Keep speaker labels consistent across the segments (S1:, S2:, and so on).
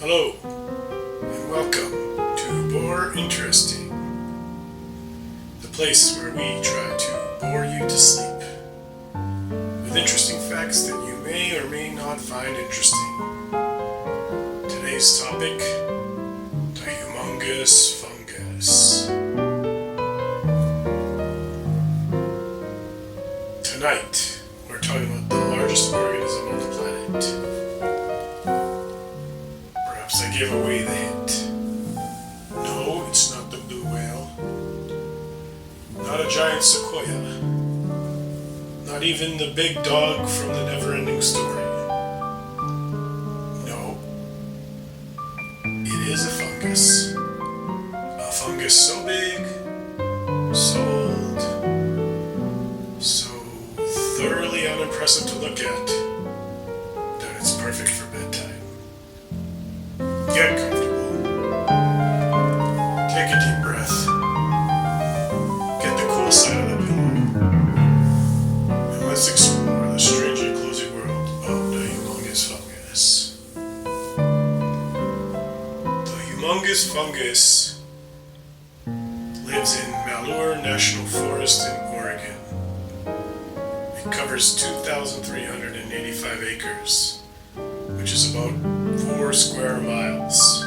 S1: Hello, and welcome to Bore Interesting, the place where we try to bore you to sleep with interesting facts that you may or may not find interesting. Today's topic, the humungous fungus. Tonight, we're talking about the largest organism on the planet. Perhaps I gave away the hint. No, it's not the blue whale. Not a giant sequoia. Not even the big dog from the never-ending story. No. It is a fungus. A fungus so big, so old, so thoroughly unimpressive to look at that it's perfect for bedtime. Get comfortable. Take a deep breath. Get the cool side of the pillow. And let's explore the strange and cozy world of the humungous fungus. The humungous fungus lives in Malheur National Forest in Oregon. It covers 2,385 acres, which is about 4 square miles.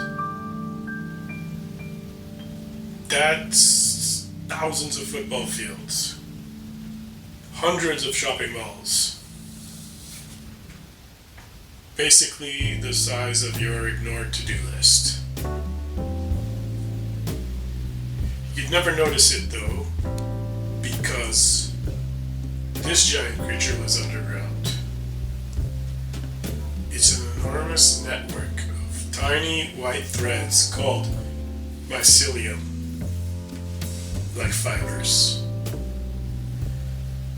S1: That's thousands of football fields, hundreds of shopping malls, basically the size of your ignored to-do list. You'd never notice it though, because this giant creature lives underground. It's an enormous network of tiny white threads called mycelium, like fibers.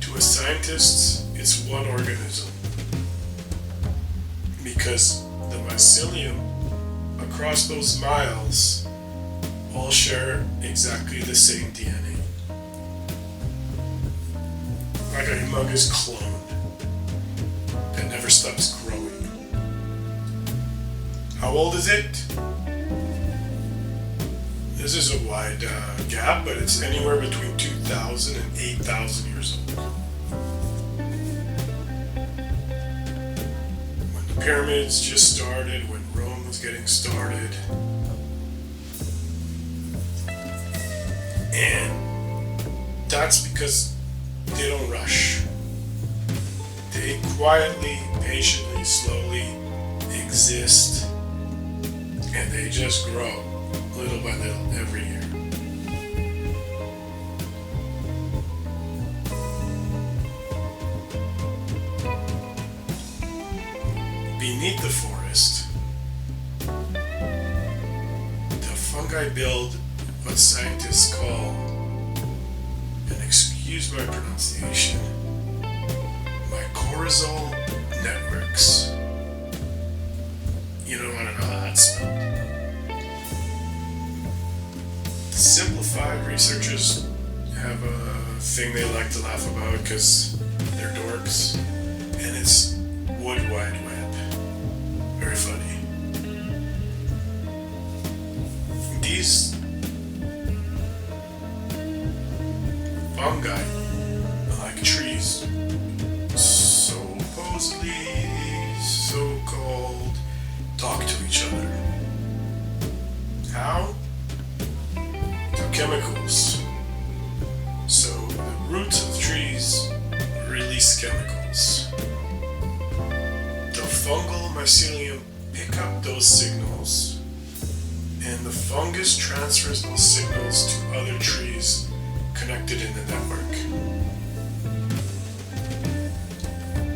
S1: To a scientist, it's one organism, because the mycelium across those miles all share exactly the same DNA. Like a humongous clone that never stops growing. How old is it? This is a wide gap, but it's anywhere between 2,000 and 8,000 years old. When the pyramids just started, when Rome was getting started, and that's because they don't rush. They quietly, patiently, slowly exist, and they just grow little by little every year. Beneath the forest, the fungi build what scientists call, and excuse my pronunciation, mycorrhizal networks. You don't want to know how that's spelled. Simplified, researchers have a thing they like to laugh about because they're dorks, and it's Wood Wide Web. Very funny. These fungi, like trees, supposedly so-called talk to each other. How? Through chemicals. So the roots of the trees release chemicals. The fungal mycelium pick up those signals, and the fungus transfers those signals to other trees connected in the network.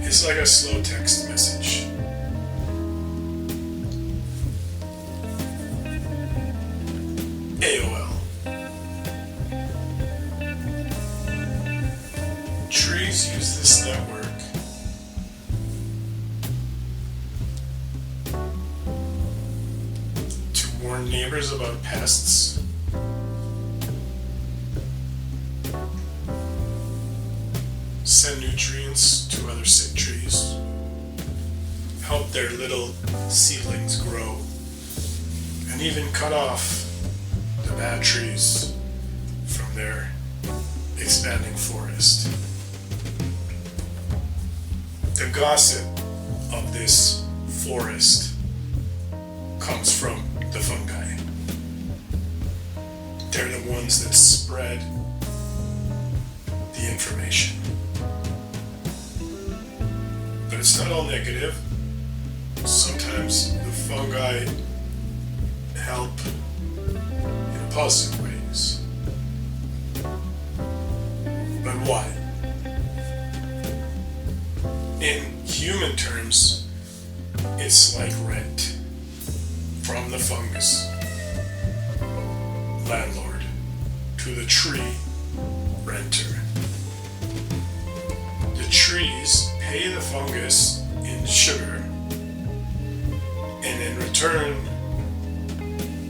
S1: It's like a slow text message. AOL. Trees use this network to warn neighbors about pests, send nutrients to other sick trees, help their little seedlings grow, and even cut off the bad trees from their expanding forest. The gossip of this forest comes from the fungi. They're the ones that spread the information. But it's not all negative. Sometimes the fungi help in positive ways. But why? In human terms, it's like rent from the fungus landlord to the tree renter. The trees pay the fungus in sugar, and in return,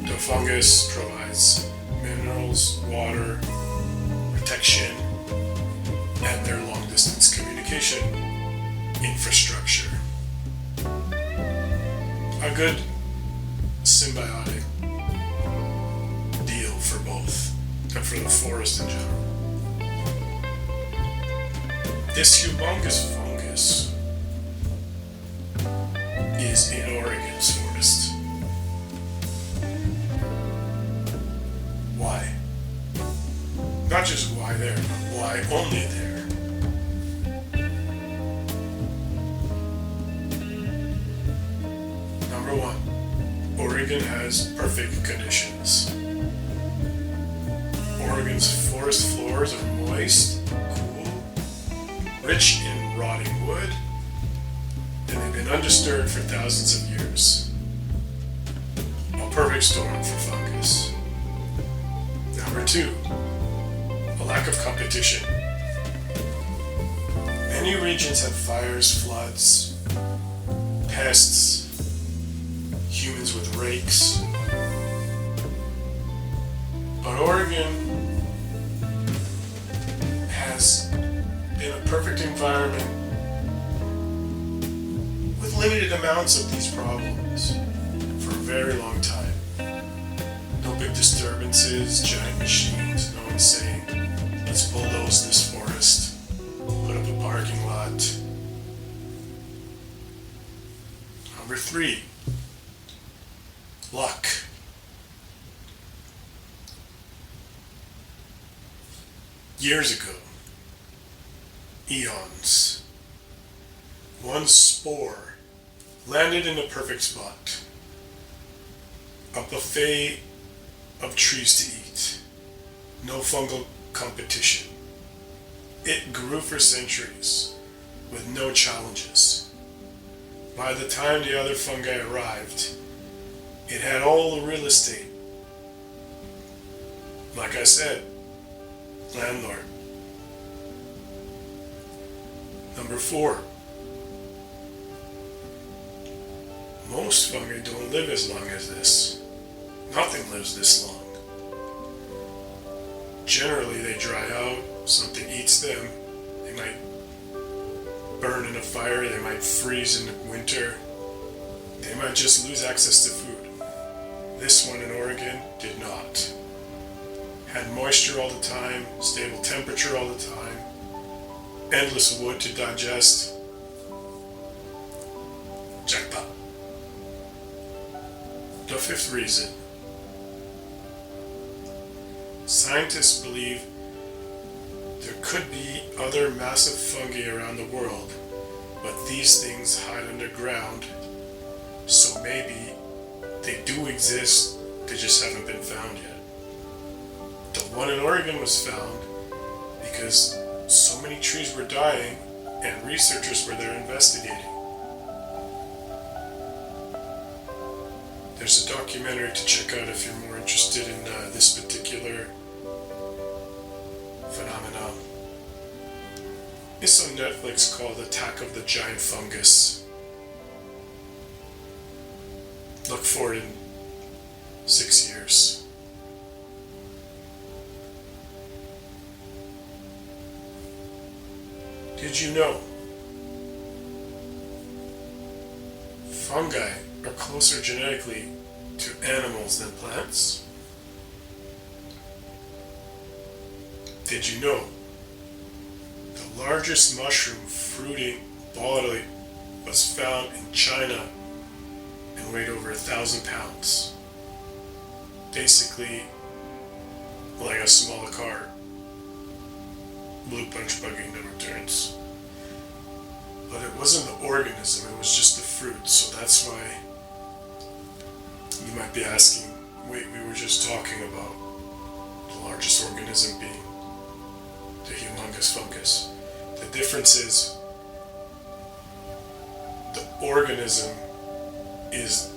S1: the fungus provides minerals, water, protection, and their long-distance communication infrastructure. A good symbiotic deal for both, and for the forest in general. This humongous fungus is in Oregon's forest. Why? Not just why there, but why only there. Number one, Oregon has perfect conditions. Oregon's forest floors are moist, cool, rich in rotting wood, and they've been undisturbed for thousands of years. A perfect storm for fungus. Number two, a lack of competition. Many regions have fires, floods, pests, humans with rakes. But Oregon has been a perfect environment with limited amounts of these problems for a very long time. No big disturbances, giant machines, no one saying, let's bulldoze this forest, put up a parking lot. Number three, luck. Years ago, eons, one spore landed in a perfect spot. A buffet of trees to eat. No fungal competition. It grew for centuries with no challenges. By the time the other fungi arrived, it had all the real estate. Like I said, landlord. Number four, most fungi don't live as long as this. Nothing lives this long. Generally, they dry out, something eats them, they might burn in a fire, they might freeze in the winter, they might just lose access to food. This one in Oregon did not. Had moisture all the time, stable temperature all the time, endless wood to digest. Jackpot. The fifth reason. Scientists believe there could be other massive fungi around the world, but these things hide underground, so maybe they do exist, they just haven't been found yet. The one in Oregon was found because so many trees were dying and researchers were there investigating. There's a documentary to check out if you're more interested in this particular phenomenon. It's on Netflix called Attack of the Giant Fungus. Look for it in 6 years. Did you know fungi are closer genetically to animals than plants? Did you know the largest mushroom fruiting body was found in China and weighed over 1,000 pounds? Basically, like a small car. Blue punch buggy no returns. But it wasn't the organism, it was just the fruit, so that's why you might be asking, wait, we were just talking about the largest organism being the humungous fungus. The difference is the organism is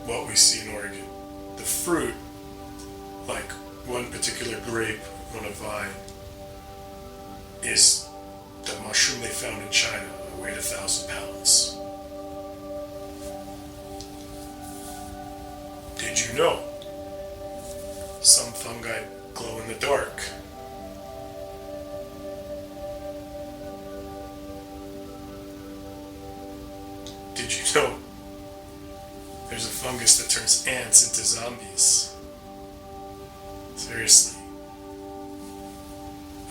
S1: what we see in Oregon. The fruit, like one particular grape on a vine, is the mushroom they found in China that weighed 1,000 pounds. Did you know some fungi glow in the dark? Did you know there's a fungus that turns ants into zombies? Seriously.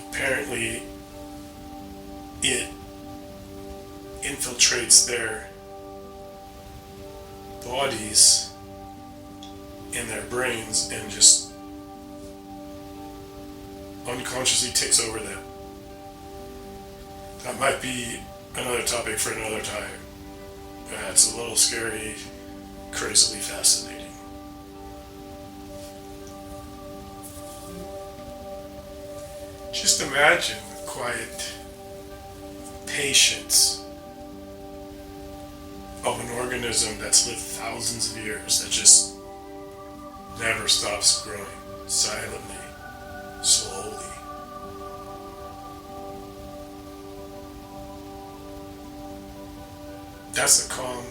S1: Apparently, it infiltrates their bodies and their brains and just unconsciously takes over them. That might be another topic for another time. It's a little scary, crazily fascinating. Just imagine the quiet patience of an organism that's lived thousands of years that just never stops growing, silently, slowly. That's the calm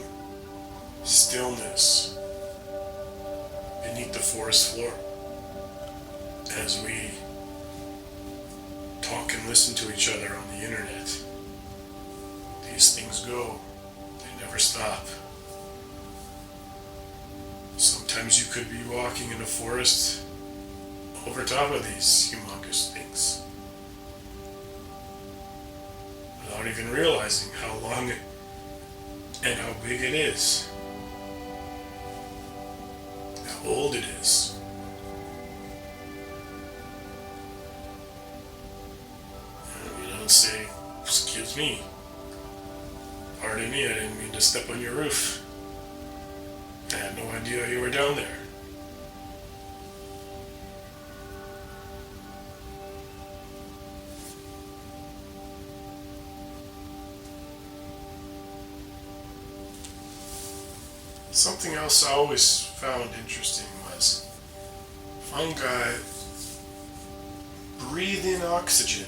S1: stillness beneath the forest floor as we talk and listen to each other on the internet. These things go, they never stop. Sometimes you could be walking in a forest over top of these humongous things without even realizing how long and how big it is, how old it is. You don't say, excuse me, pardon me, I didn't mean to step on your roof. I had no idea you were down there. Something else I always found interesting was fungi breathe in oxygen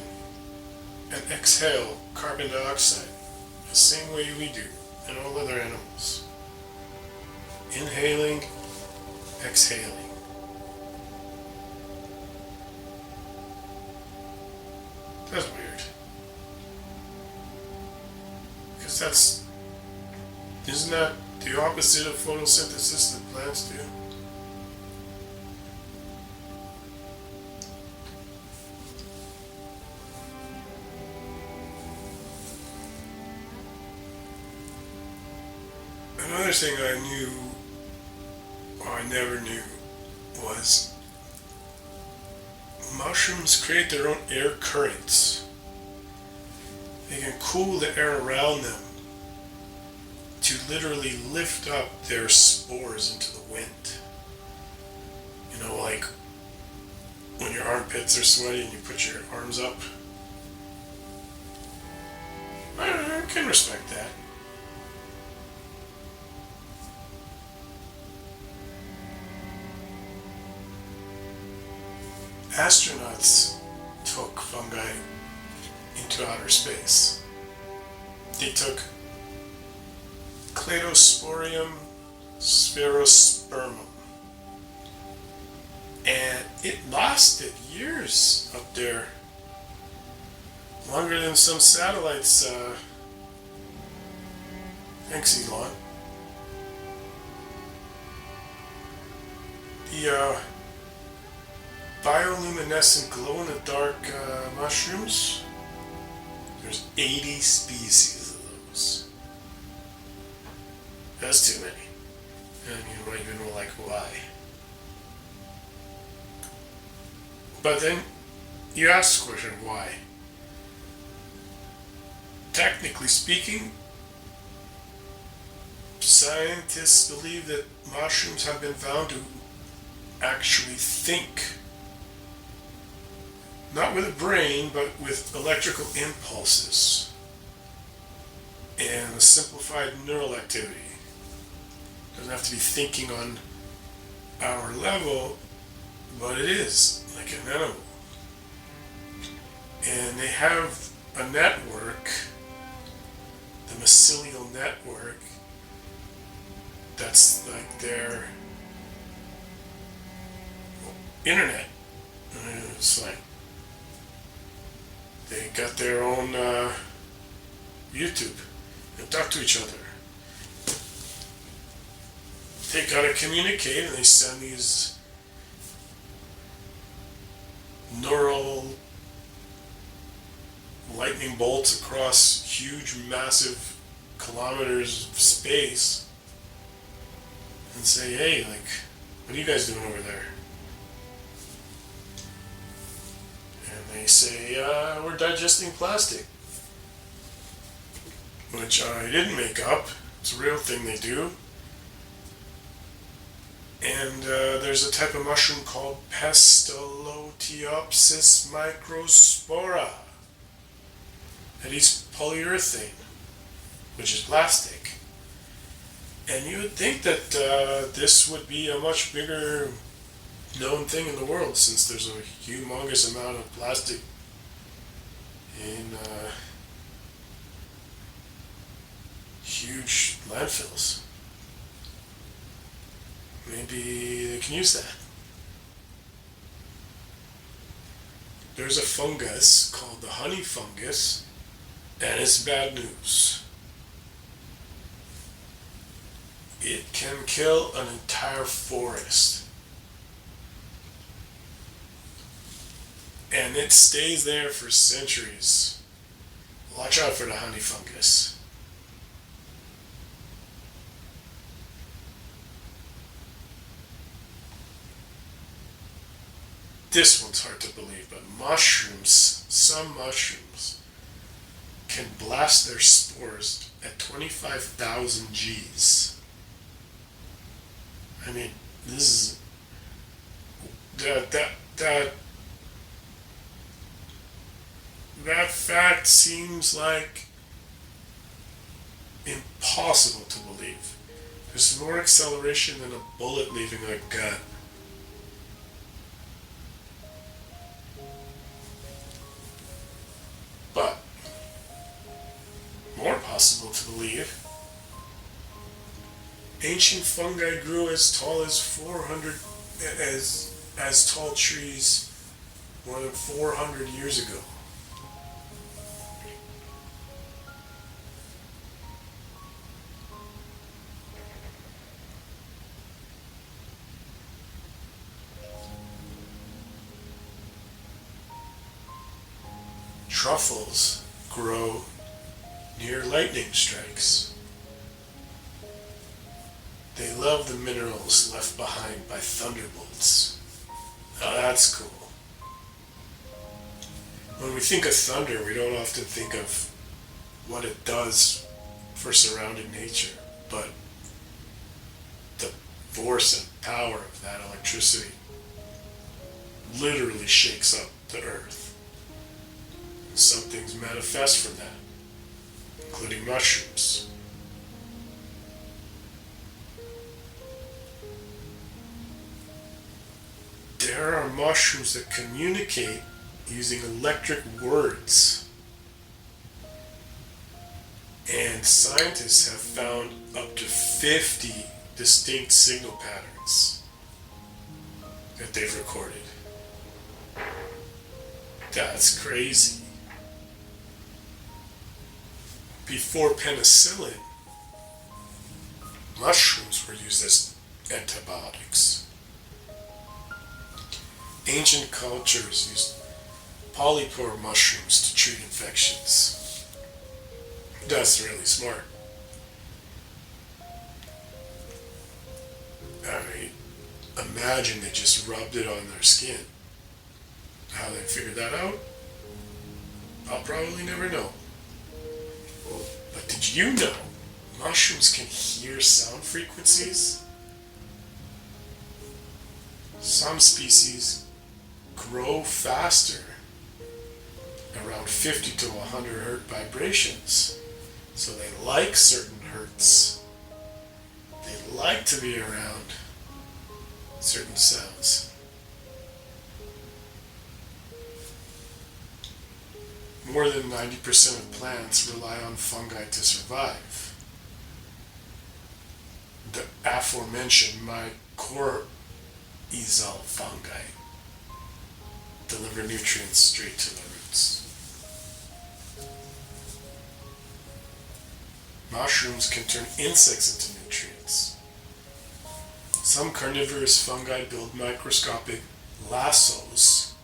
S1: and exhale carbon dioxide the same way we do and all other animals. Inhaling, exhaling. That's weird. Because isn't that the opposite of photosynthesis that plants do? Another thing I knew, or I never knew, was mushrooms create their own air currents. They can cool the air around them to literally lift up their spores into the wind. You know, like when your armpits are sweaty and you put your arms up. I can respect that. Astronauts took fungi into outer space. They took Cladosporium spherospermum, and it lasted years up there, longer than some satellites. Thanks, Elon. the bioluminescent glow-in-the-dark mushrooms. There's 80 species of those. That's too many. And you might even know, like, why. But then you ask the question, why? Technically speaking, scientists believe that mushrooms have been found to actually think. Not with a brain, but with electrical impulses and a simplified neural activity. Doesn't have to be thinking on our level, but it is like an animal. And they have a network, the mycelial network, that's like their internet. It's like they got their own YouTube and talk to each other. They gotta communicate, and they send these neural lightning bolts across huge, massive kilometers of space and say, hey, like, what are you guys doing over there? And they say, we're digesting plastic. Which I didn't make up. It's a real thing they do. And there's a type of mushroom called Pestalothiopsis microspora that eats polyurethane, which is plastic. And you would think that this would be a much bigger known thing in the world, since there's a humongous amount of plastic in huge landfills. Maybe they can use that. There's a fungus called the honey fungus, and it's bad news. It can kill an entire forest. And it stays there for centuries. Watch out for the honey fungus. This one's hard to believe, but mushrooms, some mushrooms, can blast their spores at 25,000 Gs. I mean, this is that fact seems like impossible to believe. There's more acceleration than a bullet leaving a gun. But more possible to believe, ancient fungi grew as tall as 400 as tall trees more than 400 years ago. Truffles grow near lightning strikes. They love the minerals left behind by thunderbolts. Now that's cool. When we think of thunder, we don't often think of what it does for surrounding nature, but the force and power of that electricity literally shakes up the earth. Some things manifest from that, including mushrooms. There are mushrooms that communicate using electric words. And scientists have found up to 50 distinct signal patterns that they've recorded. That's crazy. Before penicillin, mushrooms were used as antibiotics. Ancient cultures used polypore mushrooms to treat infections. That's really smart. I imagine they just rubbed it on their skin. How they figured that out, I'll probably never know. But did you know mushrooms can hear sound frequencies? Some species grow faster, around 50 to 100 hertz vibrations. So they like certain hertz. They like to be around certain sounds. More than 90% of plants rely on fungi to survive. The aforementioned mycorrhizal fungi deliver nutrients straight to the roots. Mushrooms can turn insects into nutrients. Some carnivorous fungi build microscopic lassos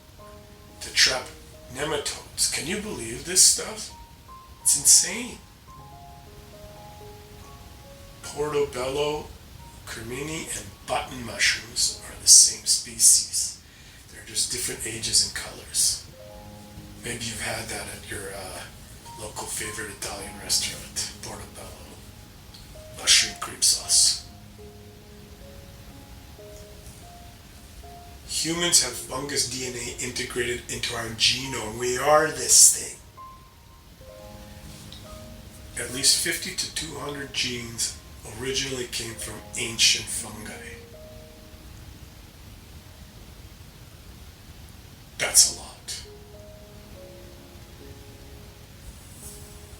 S1: to trap nematodes. Can you believe this stuff? It's insane. Portobello, cremini, and button mushrooms are the same species. They're just different ages and colors. Maybe you've had that at your local favorite Italian restaurant, Portobello. Mushroom cream sauce. Humans have fungus DNA integrated into our genome. We are this thing. At least 50 to 200 genes originally came from ancient fungi. That's a lot.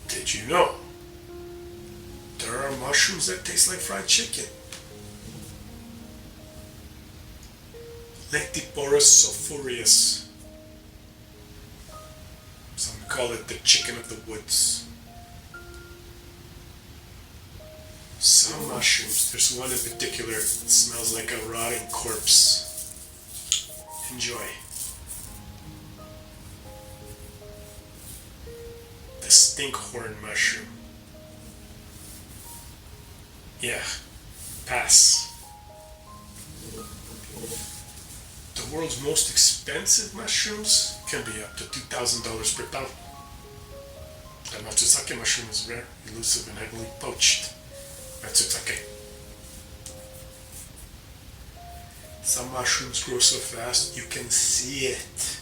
S1: Did you know there are mushrooms that taste like fried chicken? Lectiporus sulphureus. Some call it the chicken of the woods. Some mushrooms, there's one in particular that smells like a rotting corpse. Enjoy. The stinkhorn mushroom. Yeah, pass. The world's most expensive mushrooms can be up to $2,000 per pound. The Matsuzake mushroom is rare, elusive, and heavily poached. Matsuzake. Some mushrooms grow so fast you can see it.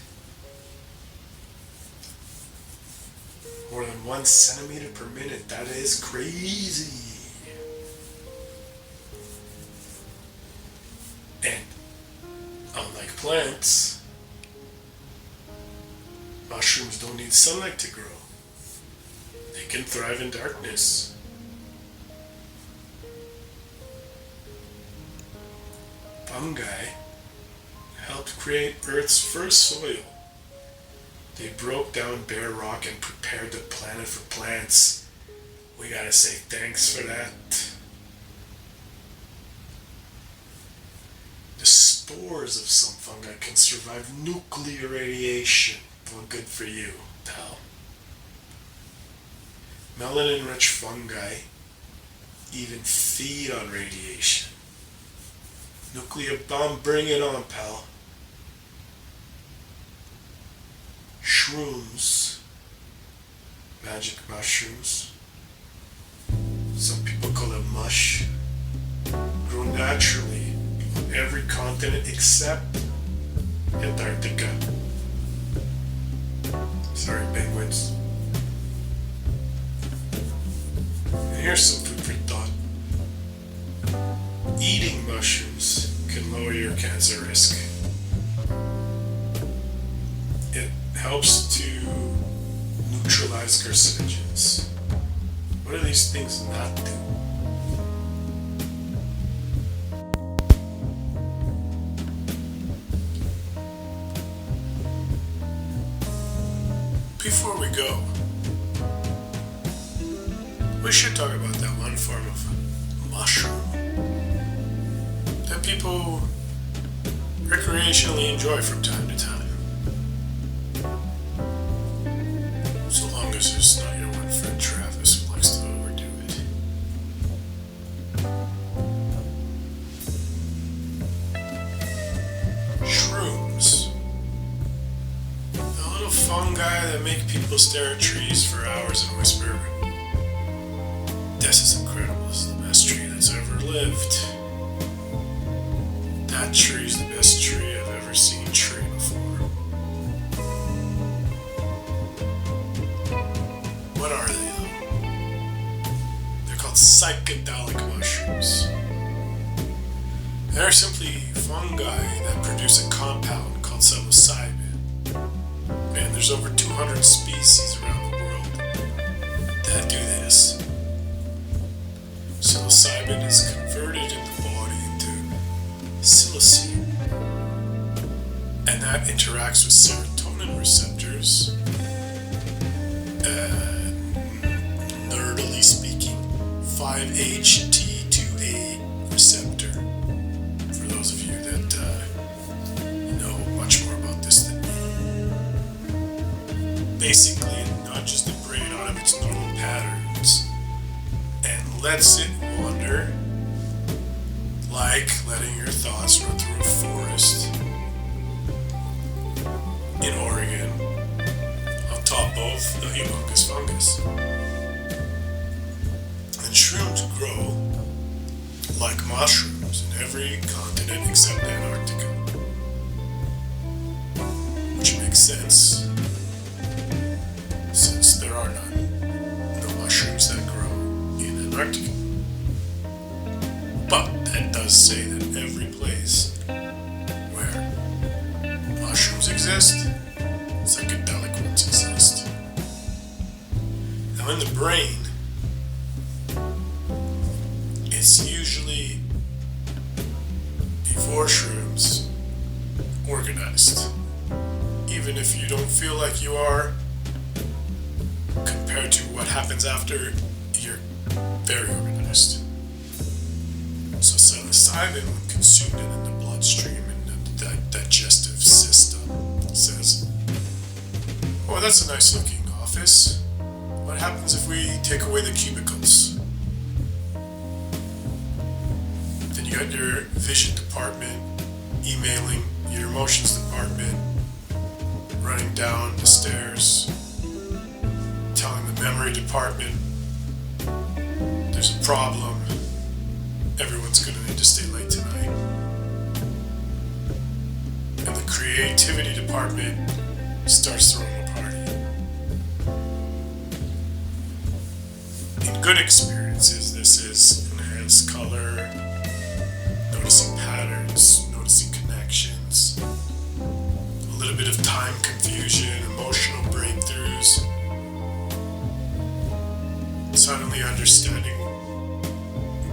S1: More than 1 centimeter per minute. That is crazy. And unlike plants, mushrooms don't need sunlight to grow. They can thrive in darkness. Fungi helped create Earth's first soil. They broke down bare rock and prepared the planet for plants. We gotta say thanks for that. The spores of some fungi can survive nuclear radiation. Well, good for you, pal. Melanin-rich fungi even feed on radiation. Nuclear bomb, bring it on, pal. Shrooms, magic mushrooms, some people call it mush, grow naturally on every continent except Antarctica. Sorry, penguins. And here's some food for thought. Eating mushrooms can lower your cancer risk. It helps to neutralize carcinogens. What do these things not do? Before we go, we should talk about that one form of mushroom that people recreationally enjoy from time to time. So long as it's not your one friend Travis who likes to overdo it. Shrooms. The little fungi that make people stare at trees for hours and whisper, "This is incredible, this is the best tree that's ever lived. That tree's the best tree I've ever seen tree before." What are they though? They're called psychedelic mushrooms. They're simply fungi that produce a compound called psilocybin. Man, there's over 200 species around the world that do this. Psilocybin is converted in the body into psilocybin, and that interacts with serotonin receptors, nerdily speaking, 5-HT2A receptor, for those of you that know much more about this than me. Basically, it nudges the brain out of its normal patterns and lets it wander, like letting your thoughts run through a forest in Oregon on top of the Humungous Fungus. And shrooms grow like mushrooms in every continent except Antarctica, which makes sense since there are no mushrooms that grow in Antarctica. But that does say that every place where mushrooms exist, psychedelic ones exist. Now in the brain, it's usually, before shrooms, organized. Even if you don't feel like you are, compared to what happens after, you're very organized. So psilocybin, when consumed in the bloodstream and the digestive system, says, "Oh, that's a nice looking office. What happens if we take away the cubicles?" Then you got your vision department emailing your emotions department, running down the stairs, telling the memory department there's a problem, everyone's going to need to stay late tonight. And the creativity department starts throwing a party. In good experiences, this is enhanced color, noticing patterns, noticing connections, a little bit of time confusion, emotional breakthroughs, suddenly understanding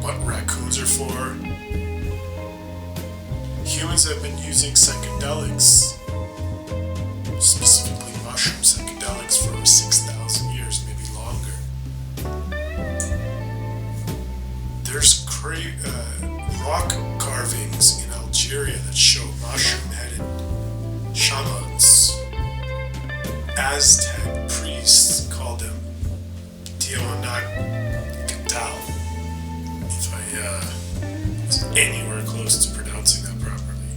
S1: what raccoons are for. Humans have been using psychedelics, specifically mushroom psychedelics, for over 6,000 years, maybe longer. There's rock carvings in Algeria that show mushroom-headed shamans. Aztec priests called them Tiwanakutal. If I was anywhere close to pronouncing that properly.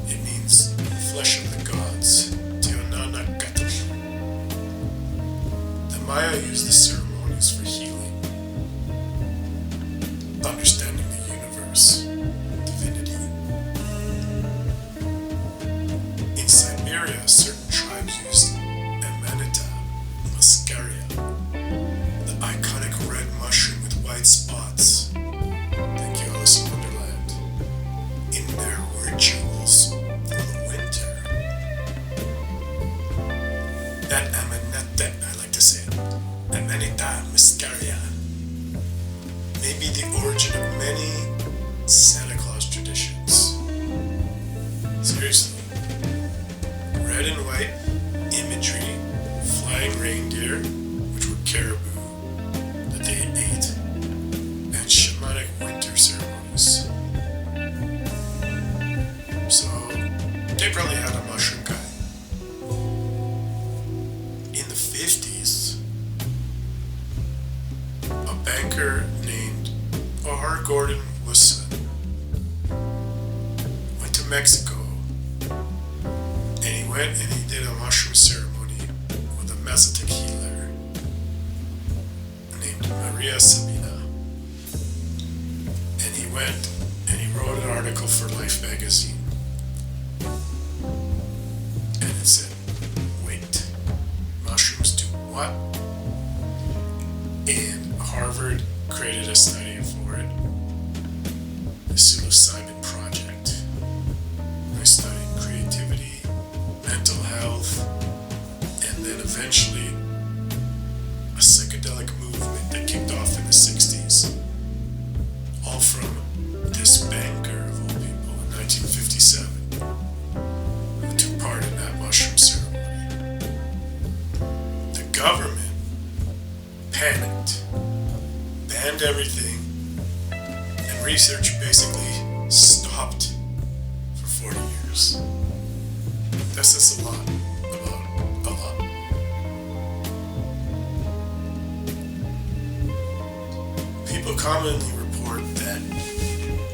S1: It means flesh of the gods. Tiwanakutal. The Maya used the ceremonies for healing, understanding the universe, divinity. In Siberia, certain tribes used Amanita muscaria, the iconic red mushroom with white spots. Thank you, Alice in Wonderland. In their rituals for the winter. That Amanita, I like to say it, Amanita muscaria, may be the origin of many Santa Claus traditions. Seriously. Red and white imagery, flying reindeer, which were caribou that they ate, and shamanic winter ceremonies. Gordon Wusson went to Mexico, and he went and he did a mushroom ceremony with a Mazatec healer named Maria Sabina. And he went and he wrote an article for Life magazine. And it said, wait, mushrooms do what? And Harvard created a study for it, the psilocybin project. They studied creativity, mental health, and then eventually a psychedelic movement that kicked off in the 60s. All from this banker of all people in 1957 who took part in that mushroom ceremony. The government panicked, banned everything, and research basically stopped for 40 years. That says a lot about a lot. People commonly report that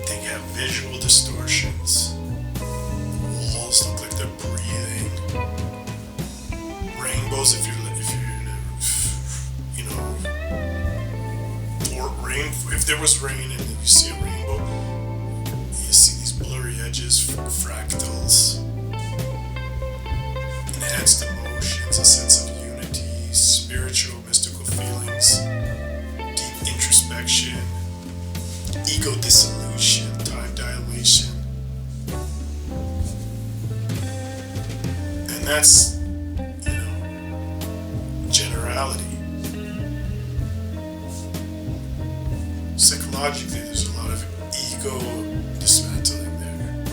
S1: they have visual distortions. The walls look like they're breathing. Rainbows, if if there was rain and you see a rainbow, you see these blurry edges, fractals, enhanced emotions, a sense of unity, spiritual, mystical feelings, deep introspection, ego dissolution, time dilation. And that's, generality. Psychologically, there's a lot of ego dismantling there.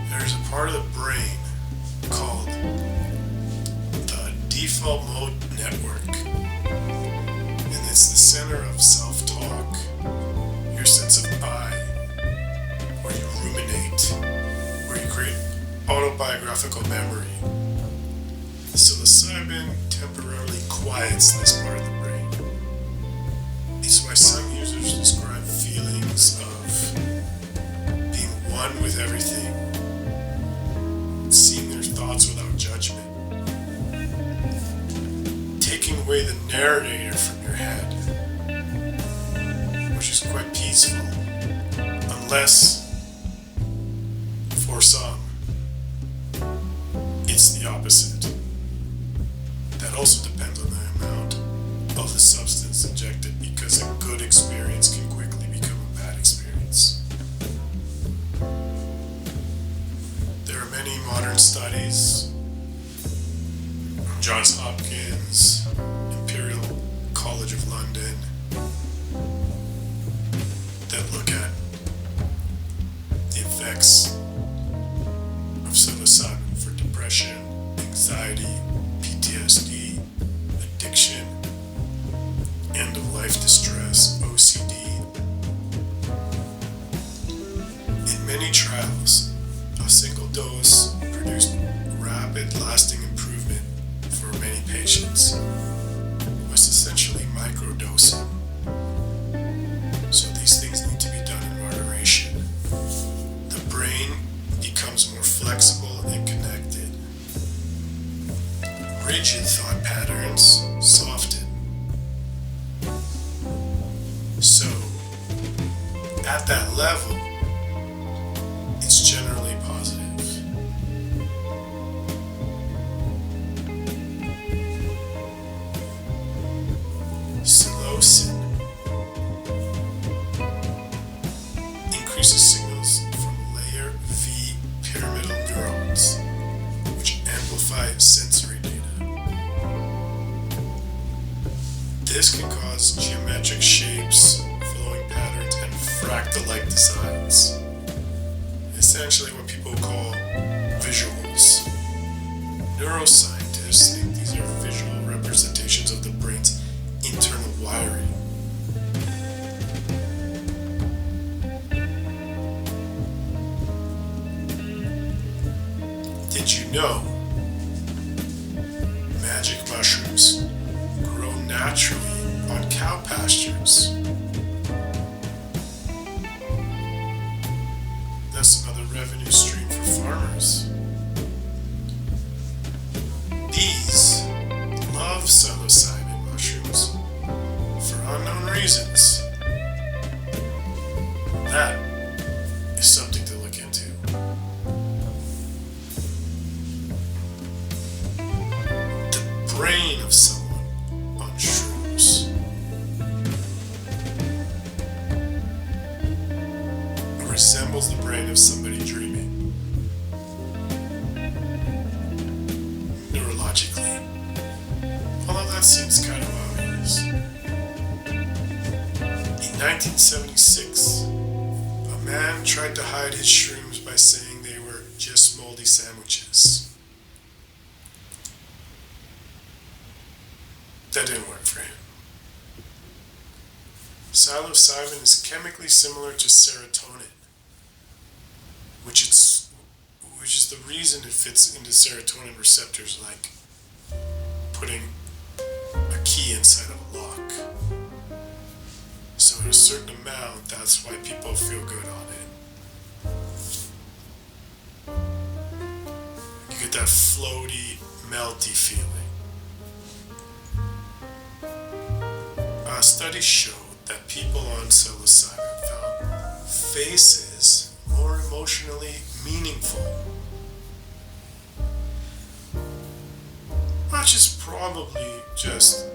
S1: There's a part of the brain called the default mode network, and it's the center of self-talk, your sense of I, where you ruminate, where you create autobiographical memory. Psilocybin temporarily quiets this part of the brain. It's why some users describe feelings of being one with everything, seeing their thoughts without judgment, taking away the narrator from your head, which is quite peaceful, unless, for some, it's the opposite. That also depends on the amount of the substance injected, because a good experience can quickly become a bad experience. There are many modern studies from Johns Hopkins, Imperial College of London, that look at the effects of psilocybin for depression, anxiety, PTSD, addiction, end-of-life distress, OCD. In many trials, a single dose produced rapid, lasting improvement for many patients. It was essentially microdosing. So these things need to be done in moderation. The brain becomes more flexible and connected. Rigid thought patterns soften. So, at that level, it's generally positive. Psilocin increases signals from layer V pyramidal neurons, which amplify sensory data. This can cause geometric shapes, flowing patterns, and fractal-like designs. Essentially what people call visuals. Neuroscientists think these are visual representations of the brain's internal wiring. Did you know magic mushrooms grow naturally on cow pastures. That's another revenue stream for farmers. Bees love psilocybin mushrooms for unknown reasons. That is something to look into. The brain of someone on shrooms resembles the brain of somebody dreaming. Neurologically. Although that seems kind of obvious. In 1976, a man tried to hide his shrooms by saying they were just moldy sandwiches. That didn't work for him. Psilocybin is chemically similar to serotonin, which is the reason it fits into serotonin receptors, like putting a key inside of a lock. So at a certain amount, that's why people feel good on it. You get that floaty, melty feeling. Studies showed that people on psilocybin found faces more emotionally meaningful, which is probably just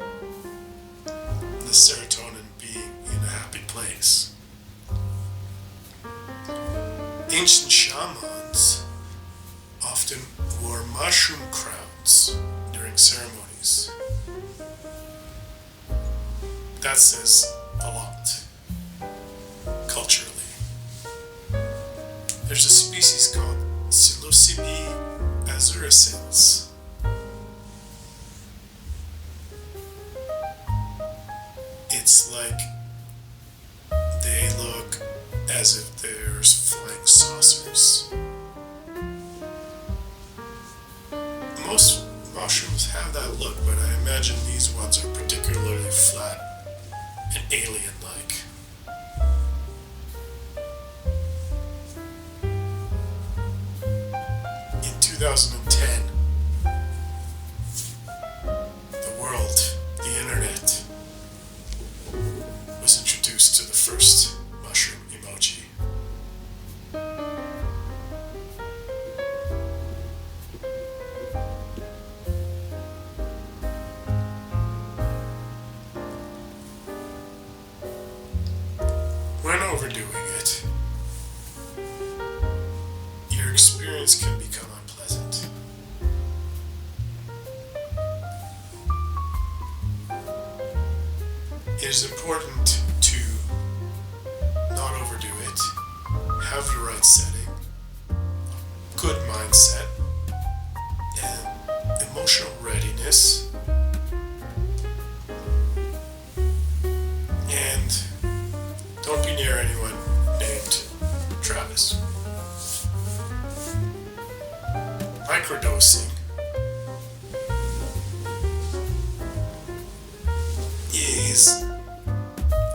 S1: the serotonin being in a happy place. Ancient shamans often wore mushroom crowns during ceremonies. That says a lot, culturally. There's a species called Psilocybin azurescens. It's like they look as if there's flying saucers. Most mushrooms have that look, but I imagine these ones are particularly flat and alien-like. In 2010, the world, the internet, was introduced to the first mushroom emoji. When overdoing it, your experience can become unpleasant. It is important to not overdo it, have the right setting, good mindset, and emotional readiness, and don't be near anyone named Travis. Microdosing is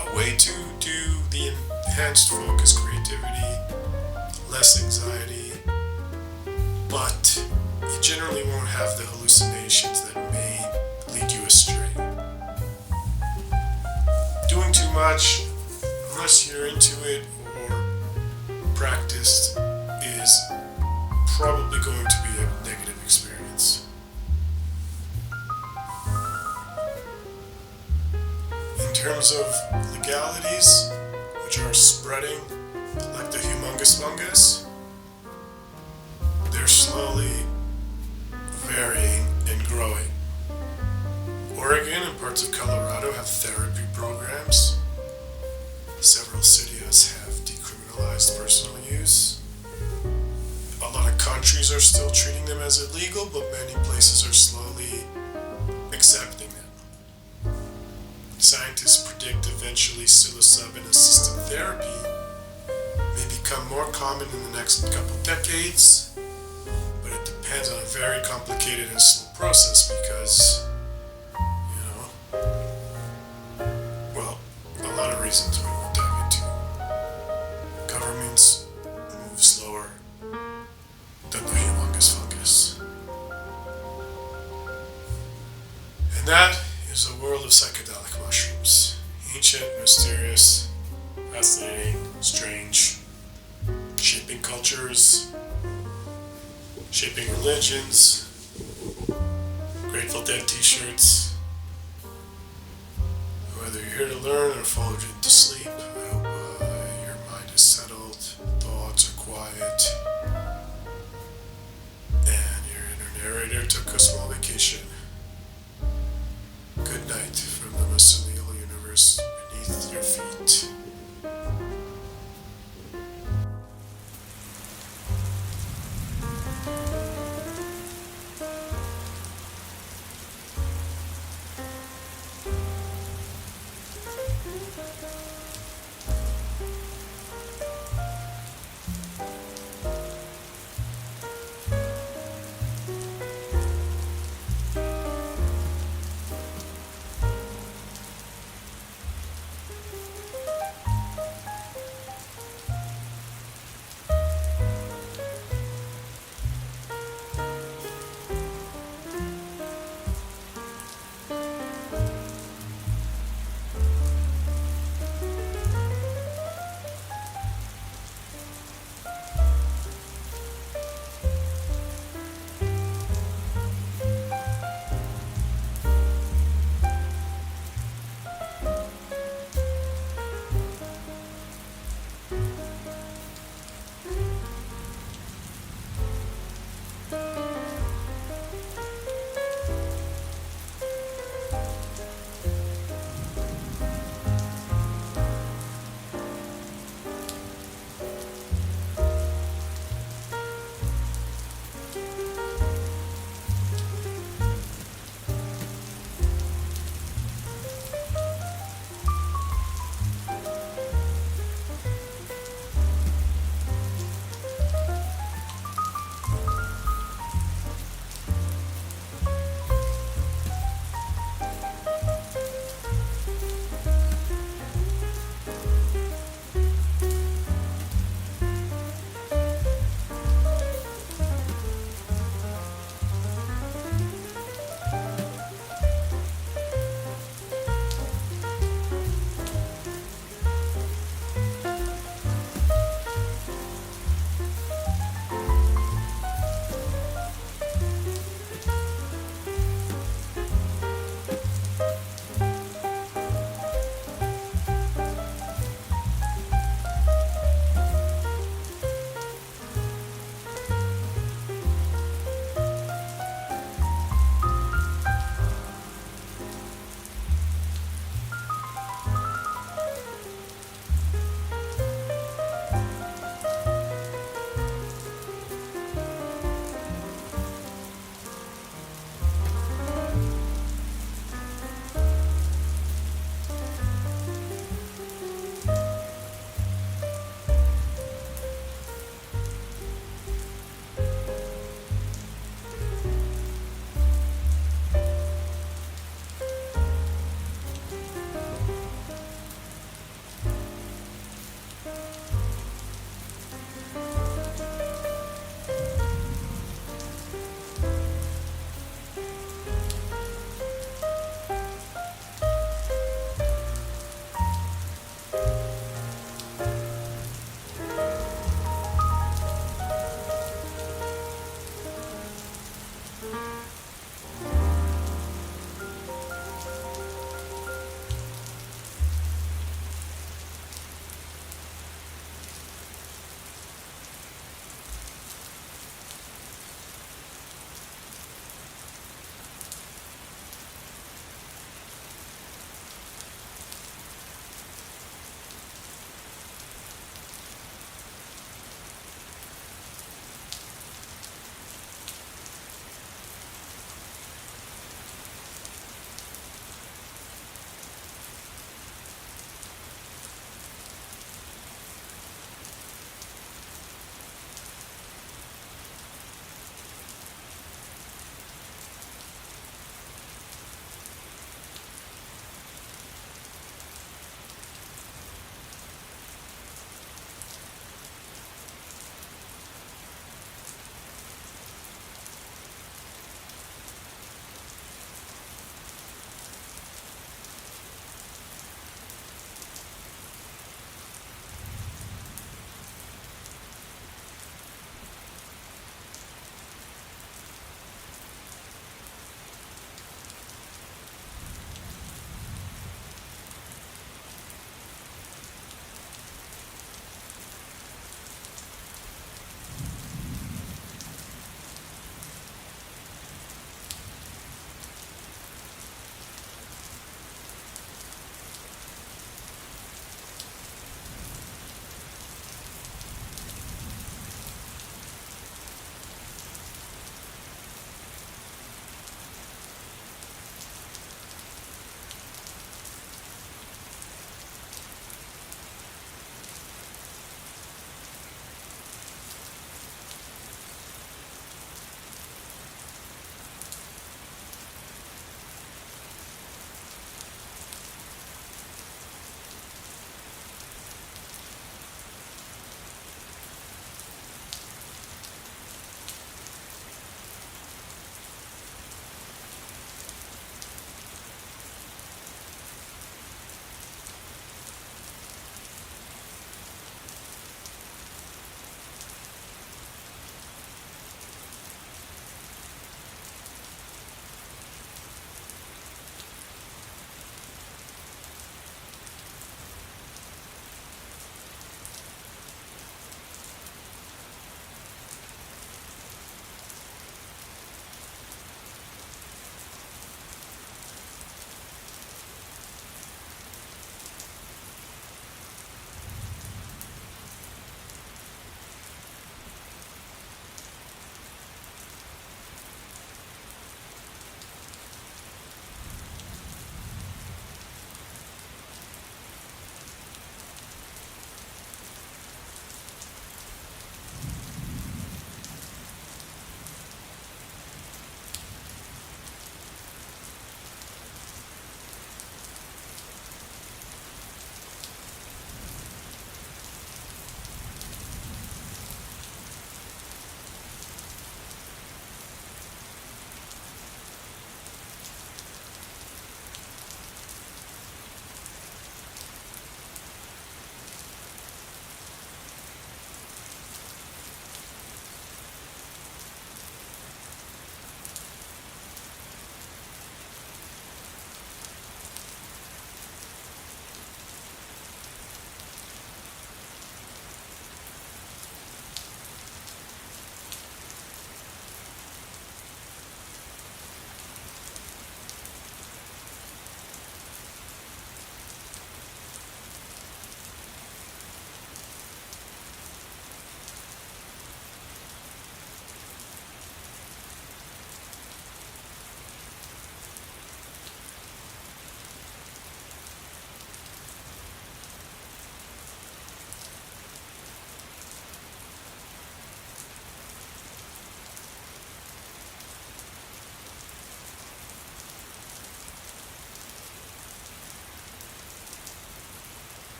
S1: a way to do the enhanced focus, creativity, less anxiety, but you generally won't have the hallucinations that may lead you astray. Doing too much, unless you're into it or practiced, is probably going to be a negative experience. In terms of legalities, which are spreading like the humungous fungus, they're slowly varying and growing. Oregon and parts of Colorado have therapy programs. Several cities have decriminalized personal use. A lot of countries are still treating them as illegal, but many places are slowly accepting them. Scientists predict eventually psilocybin-assisted therapy may become more common in the next couple decades, but it depends on a very complicated and slow process because, reasons we won't dive into. Governments move slower than the humungous fungus. And that is the world of psychedelic mushrooms. Ancient, mysterious, fascinating, strange, shaping cultures, shaping religions, Grateful Dead t-shirts. Whether you're here to learn or followed into sleep, I hope your mind is settled, thoughts are quiet, and your inner narrator took a small vacation. Good night from the mycelial universe beneath your feet.